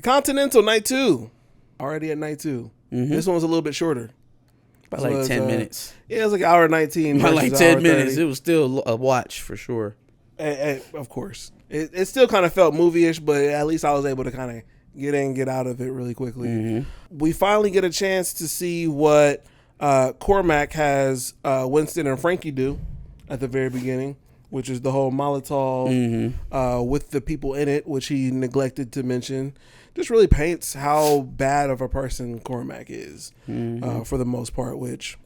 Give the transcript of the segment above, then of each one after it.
The Continental, night 2. Already at night 2. Mm-hmm. This one was a little bit shorter. About like 10 minutes. Yeah, it was like hour 19. About like 10 minutes. 30. It was still a watch for sure. Of course. It still kind of felt movie-ish, but at least I was able to kind of get in, get out of it really quickly. Mm-hmm. We finally get a chance to see what Cormac has Winston and Frankie do at the very beginning, which is the whole Molotov with the people in it, which he neglected to mention. Just really paints how bad of a person Cormac is for the most part, which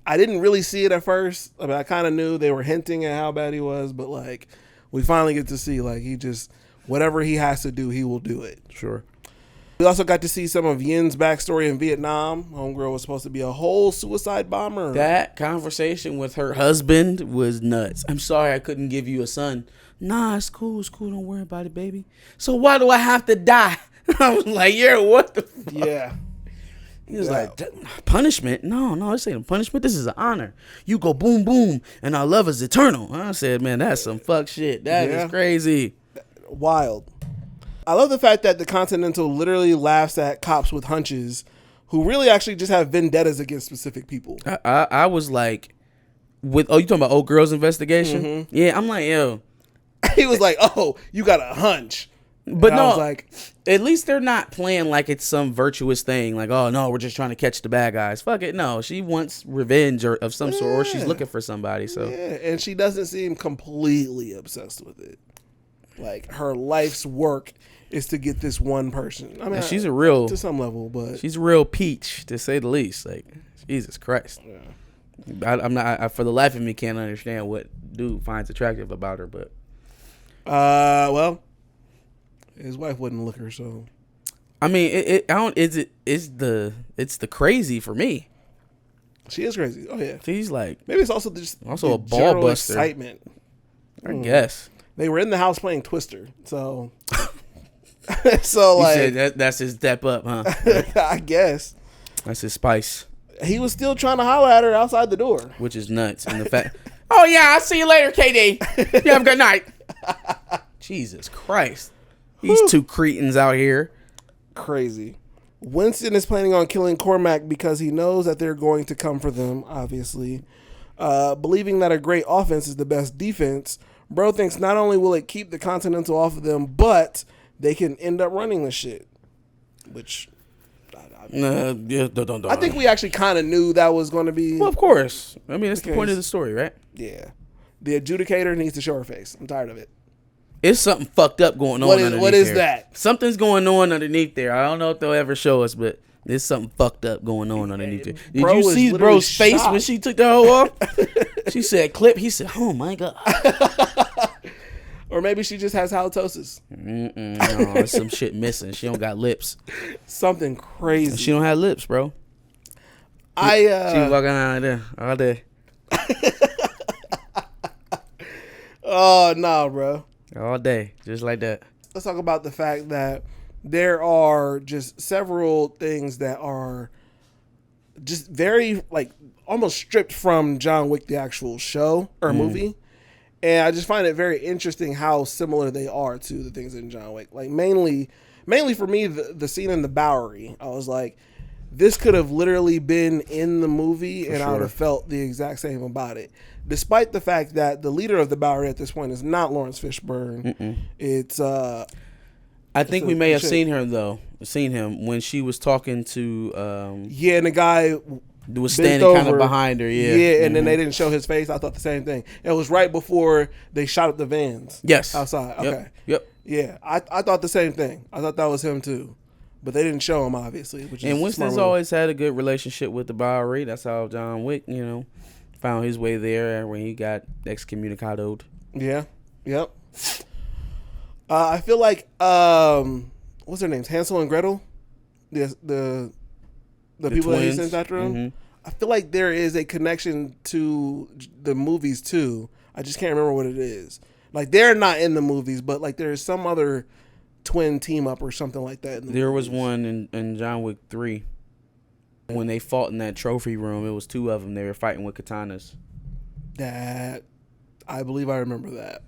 I didn't really see it at first. I mean, I kind of knew they were hinting at how bad he was, but like we finally get to see like he just, whatever he has to do, he will do it. Sure. We also got to see some of Yin's backstory in Vietnam. Homegirl was supposed to be a whole suicide bomber. That conversation with her husband was nuts. I'm sorry I couldn't give you a son. Nah, it's cool. Don't worry about it, baby. So why do I have to die? I was like, yeah, what the fuck? Yeah. He was like, punishment? No, this ain't a punishment. This is an honor. You go boom, boom, and our love is eternal. I said, man, that's some fuck shit. That is crazy. Wild. I love the fact that the Continental literally laughs at cops with hunches who really actually just have vendettas against specific people. I was like, you talking about old girl's investigation? Mm-hmm. Yeah, I'm like, yo. He was like, oh, you got a hunch. But no, I was like, at least they're not playing like it's some virtuous thing. Like, oh, no, we're just trying to catch the bad guys. Fuck it. No, she wants revenge or of some sort, or she's looking for somebody. So yeah, and she doesn't seem completely obsessed with it. Like, her life's work is to get this one person. I mean, she's a real, to some level, but she's a real peach, to say the least. Like, Jesus Christ. Yeah. I'm not, for the life of me, can't understand what dude finds attractive about her, but. Well, his wife wouldn't look her, so. I mean, it's the crazy for me. She is crazy. Oh yeah. She's like, maybe it's also just a ball buster. Excitement. I guess they were in the house playing Twister, so. So like, you said that's his step up, huh? I guess that's his spice. He was still trying to holler at her outside the door, which is nuts. And the fact, oh yeah, I'll see you later, KD. You have a good night. Jesus Christ, these two cretins out here, crazy. Winston is planning on killing Cormac because he knows that they're going to come for them. Obviously, believing that a great offense is the best defense, bro thinks not only will it keep the Continental off of them, but they can end up running the shit. Which, I think we actually kind of knew that was going to be. Well, of course. I mean, that's the point of the story, right? Yeah. The adjudicator needs to show her face. I'm tired of it. It's something fucked up going on underneath What is there. that? Something's going on underneath there. I don't know if they'll ever show us, but there's something fucked up going on underneath there. Did you see bro's face when she took the hoe off? She said, clip. He said, oh, my God. Or maybe she just has halitosis. No, there's some shit missing. She don't got lips. Something crazy. She don't have lips, bro. She walking out there all day. Oh, no, bro. All day, just like that. Let's talk about the fact that there are just several things that are just very, like, almost stripped from John Wick, the actual show or movie. And I just find it very interesting how similar they are to the things in John Wick. Like, mainly for me, the scene in the Bowery, I was like, this could have literally been in the movie and I would have felt the exact same about it. Despite the fact that the leader of the Bowery at this point is not Lawrence Fishburne. It's I think we may have seen him when she was talking to and the guy was standing kind of behind her. And then they didn't show his face. I thought the same thing. It was right before they shot up the vans. Yes. Outside. Okay. Yep. Yeah, I thought the same thing. I thought that was him too. But they didn't show him, obviously. And Winston's always had a good relationship with the Bowery. That's how John Wick, found his way there when he got excommunicadoed. Yeah. Yep. I feel like, what's their names? Hansel and Gretel? The people twins. that he sent after him? Mm-hmm. I feel like there is a connection to the movies, too. I just can't remember what it is. Like, they're not in the movies, but, like, there's some other twin team up or something like that. There was one in John Wick 3. When they fought in that trophy room, it was two of them. They were fighting with katanas. That, I believe I remember that.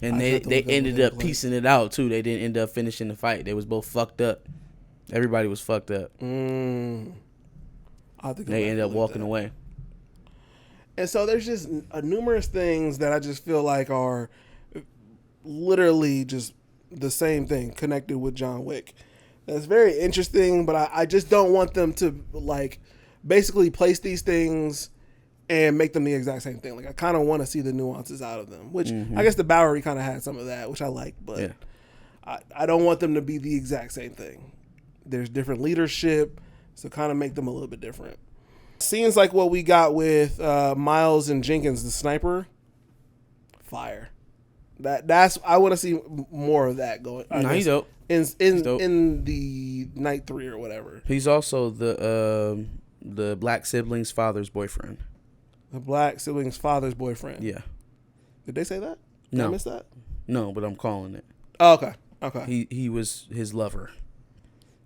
And they ended up piecing it out too. They didn't end up finishing the fight. They was both fucked up. Everybody was fucked up. They ended up walking away. And so there's just numerous things that I just feel like are literally just the same thing connected with John Wick. That's very interesting, but I just don't want them to like basically place these things and make them the exact same thing. Like I kind of want to see the nuances out of them, which I guess the Bowery kind of had some of that, which I like, but I don't want them to be the exact same thing. There's different leadership, so kind of make them a little bit different. Scenes like what we got with Miles and Jenkins, the sniper, fire. That's I want to see more of that going. He's dope. In the night 3 or whatever. He's also the black sibling's father's boyfriend. The black sibling's father's boyfriend. Yeah. Did they say that? No. Did I miss that? No, but I'm calling it. Oh, okay. He was his lover.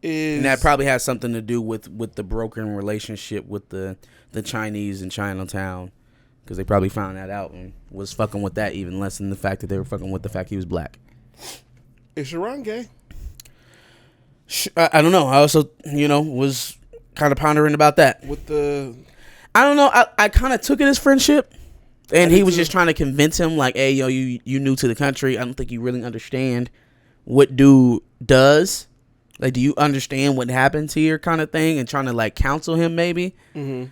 And that probably has something to do with the broken relationship with the Chinese in Chinatown, because they probably found that out and was fucking with that even less than the fact that they were fucking with the fact he was black. Is Charon gay? I don't know. I also, was kind of pondering about that. I don't know. I kind of took it as friendship, and he was just trying to convince him, like, hey, you new to the country. I don't think you really understand what dude does. Like, do you understand what happens here, kind of thing, and trying to like counsel him maybe. Mm-hmm.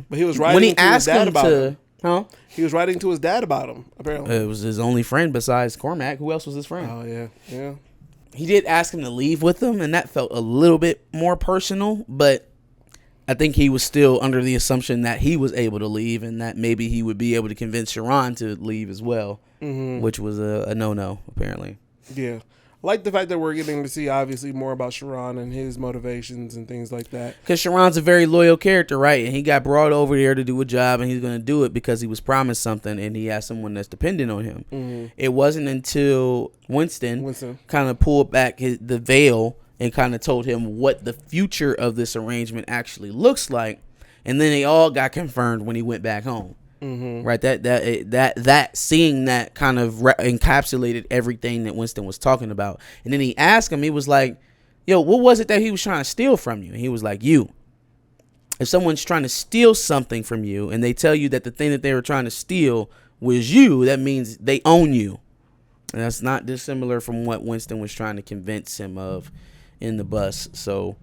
But he was writing when he to asked his dad him about to, him. huh? He was writing to his dad about him. Apparently, it was his only friend besides Cormac. Who else was his friend? Oh yeah. He did ask him to leave with him, and that felt a little bit more personal. But I think he was still under the assumption that he was able to leave, and that maybe he would be able to convince Charon to leave as well, which was a no apparently. Yeah. I like the fact that we're getting to see obviously more about Charon and his motivations and things like that. Because Charon's a very loyal character, right? And he got brought over there to do a job, and he's going to do it because he was promised something, and he has someone that's dependent on him. Mm-hmm. It wasn't until Winston kind of pulled back the veil and kind of told him what the future of this arrangement actually looks like, and then they all got confirmed when he went back home. Mm-hmm. Right, that seeing that kind of encapsulated everything that Winston was talking about. And then he asked him, he was like, yo, what was it that he was trying to steal from you? And he was like, you. If someone's trying to steal something from you and they tell you that the thing that they were trying to steal was you, that means they own you. And that's not dissimilar from what Winston was trying to convince him of in the bus. So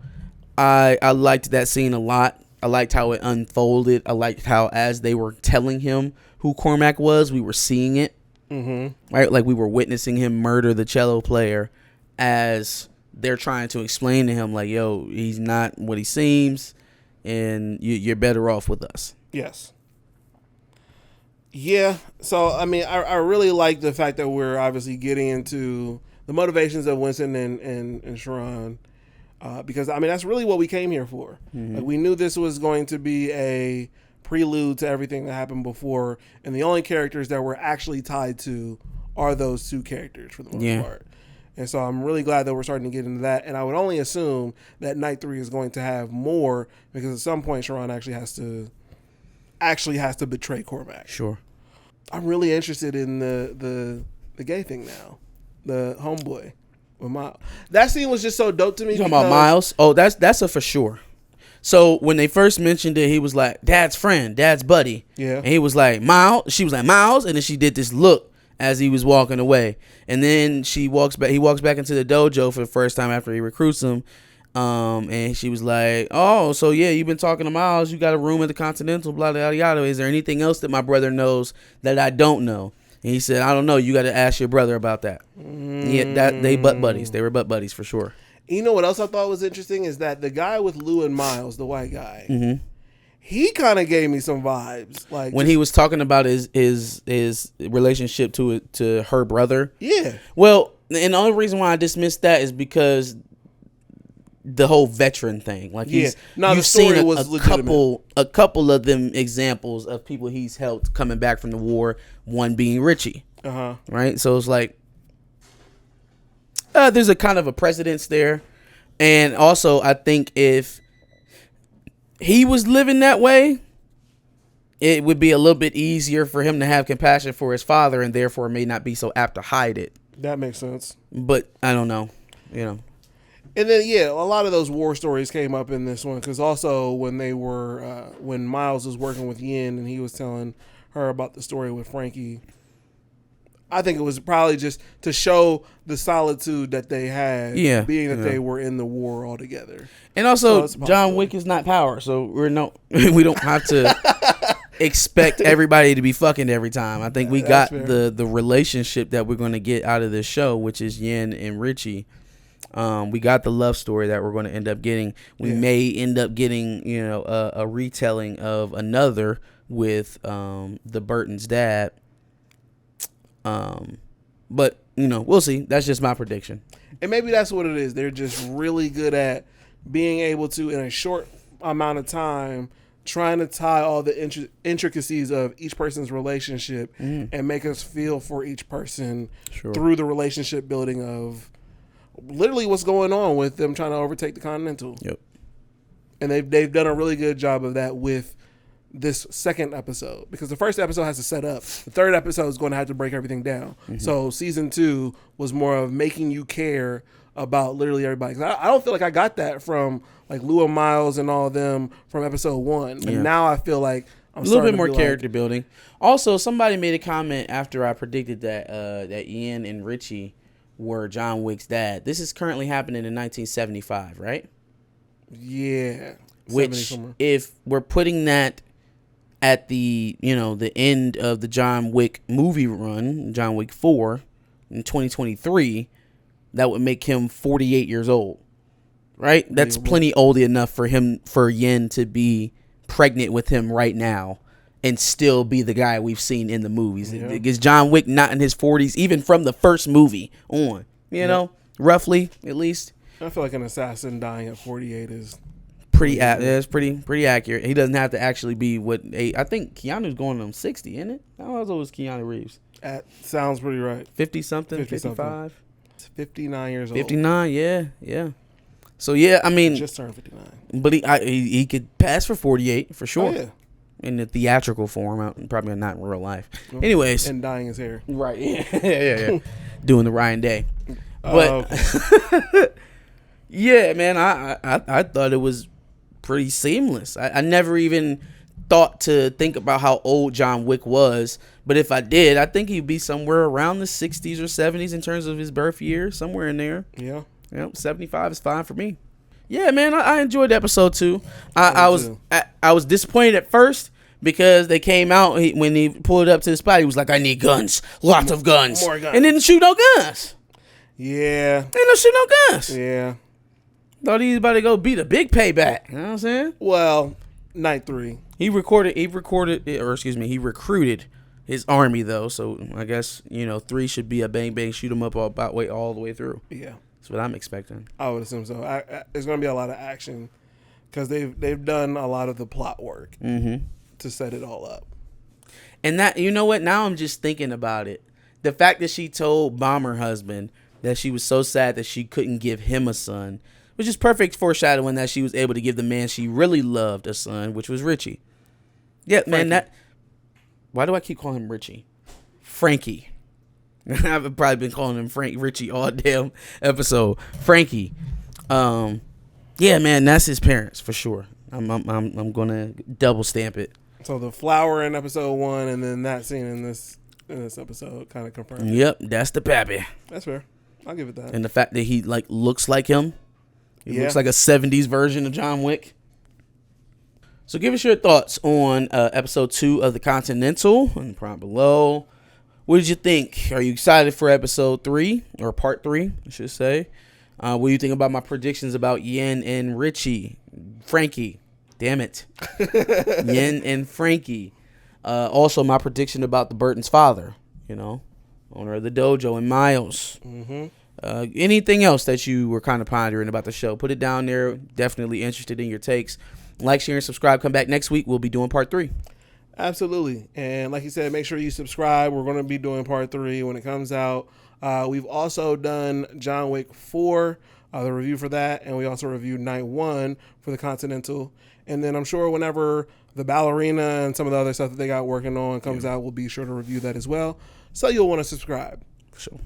I liked that scene a lot. I liked how it unfolded. I liked how, as they were telling him who Cormac was, we were seeing it. Mm-hmm. Right? Like we were witnessing him murder the cello player as they're trying to explain to him, like, yo, he's not what he seems, and you're better off with us. Yes. Yeah. So, I mean, I really like the fact that we're obviously getting into the motivations of Winston and Charon. Because, I mean, that's really what we came here for. Mm-hmm. Like, we knew this was going to be a prelude to everything that happened before. And the only characters that we're actually tied to are those two characters for the most part. And so I'm really glad that we're starting to get into that. And I would only assume that Night 3 is going to have more, because at some point Charon actually has to betray Cormac. Sure. I'm really interested in the gay thing now. The homeboy. That scene was just so dope to me. You talking about Miles? Oh, that's a for sure. So when they first mentioned it, he was like, Dad's friend, Dad's buddy. Yeah. And he was like, Miles. She was like, Miles. And then she did this look as he was walking away. And then he walks back into the dojo for the first time after he recruits him. And she was like, oh, so yeah, you've been talking to Miles. You got a room at the Continental, blah, blah, blah. Is there anything else that my brother knows that I don't know? And he said, I don't know. You got to ask your brother about that. Yeah, they butt buddies. They were butt buddies for sure. You know what else I thought was interesting is that the guy with Lou and Miles, the white guy, he kind of gave me some vibes. Like when he was talking about his relationship to her brother. Yeah. Well, and the only reason why I dismissed that is because the whole veteran thing, like you've seen a couple of them examples of people he's helped coming back from the war. One being Richie, right? So it's like there's a kind of a precedence there, and also I think if he was living that way, it would be a little bit easier for him to have compassion for his father, and therefore may not be so apt to hide it. That makes sense. But I don't know, And then, a lot of those war stories came up in this one, because also when when Miles was working with Yin and he was telling her about the story with Frankie, I think it was probably just to show the solitude that they had, being that they were in the war all together. And also, John Wick is not power, so we don't have to expect everybody to be fucking every time. I think we got the relationship that we're going to get out of this show, which is Yin and Richie. We got the love story that we're going to end up getting. We may end up getting, a retelling of another with the Burton's dad. But we'll see. That's just my prediction. And maybe that's what it is. They're just really good at being able to, in a short amount of time, trying to tie all the intricacies of each person's relationship and make us feel for each person through the relationship building of literally what's going on with them trying to overtake the Continental. Yep. And they've done a really good job of that with this second episode, because the first episode has to set up. The third episode is going to have to break everything down. So season 2 was more of making you care about literally everybody. I don't feel like I got that from like Lou and Miles and all of them from episode 1. But now I feel like I'm a little bit more character building. Also, somebody made a comment after I predicted that that Ian and Richie were John Wick's dad. This is currently happening in 1975, right? Yeah. Which, if we're putting that at the the end of the John Wick movie run, John Wick 4 in 2023, that would make him 48 years old, right? That's plenty old enough for Yin to be pregnant with him right now and still be the guy we've seen in the movies. Is John Wick not in his 40s, even from the first movie on, roughly at least? I feel like an assassin dying at 48 is it's pretty accurate. He doesn't have to actually be I think Keanu's going on 60, isn't it? How old was Keanu Reeves? That sounds pretty right. 50 something, 55. 59 years old. 59, yeah. So I mean, just turned 59. But he could pass for 48 for sure. Oh, yeah. In the theatrical form, probably not in real life. Anyways, and dyeing his hair. Right. Yeah. Doing the Ryan Day. But yeah, man, I thought it was pretty seamless. I never even thought to think about how old John Wick was, but if I did, I think he'd be somewhere around the 60s or 70s in terms of his birth year, somewhere in there. Yeah. 75 is fine for me. Yeah, man, I enjoyed episode 2. I was disappointed at first because they came out when he pulled up to the spot. He was like, "I need guns, lots of guns," more guns, and didn't shoot no guns. Yeah, didn't shoot no guns. Yeah. Thought he was about to go beat a big payback. You know what I'm saying? Well, night 3. He recruited his army, though. So I guess, 3 should be a bang, bang, shoot him up all the way through. Yeah. That's what I'm expecting. I would assume so. There's going to be a lot of action because they've done a lot of the plot work to set it all up. And that, you know what? Now I'm just thinking about it. The fact that she told Bomber husband that she was so sad that she couldn't give him a son, which is perfect foreshadowing that she was able to give the man she really loved a son, which was Richie. Yeah, Frankie. Man, why do I keep calling him Richie? Frankie. I've probably been calling him Richie all damn episode. Frankie. Yeah, man, that's his parents for sure. I'm gonna double stamp it. So the flower in episode 1 and then that scene in this episode kind of confirmed. Yep, that's the pappy. That's fair. I'll give it that. And the fact that he looks like him. He looks like a 70s version of John Wick. So give us your thoughts on episode 2 of the Continental in the prompt below. What did you think? Are you excited for episode 3 or part 3, I should say? What do you think about my predictions about Yin and Frankie? Damn it. Yin and Frankie. Also, my prediction about the Burton's father, owner of the dojo, and Miles. Anything else that you were kind of pondering about the show, put it down there. Definitely interested in your takes. Like, share, and subscribe. Come back next week. We'll be doing part 3. Absolutely. And like you said, make sure you subscribe. We're going to be doing part 3 when it comes out. We've also done John Wick 4, the review for that, and we also reviewed Night 1 for the Continental. And then I'm sure whenever the Ballerina and some of the other stuff that they got working on comes out, we'll be sure to review that as well. So you'll want to subscribe. For sure.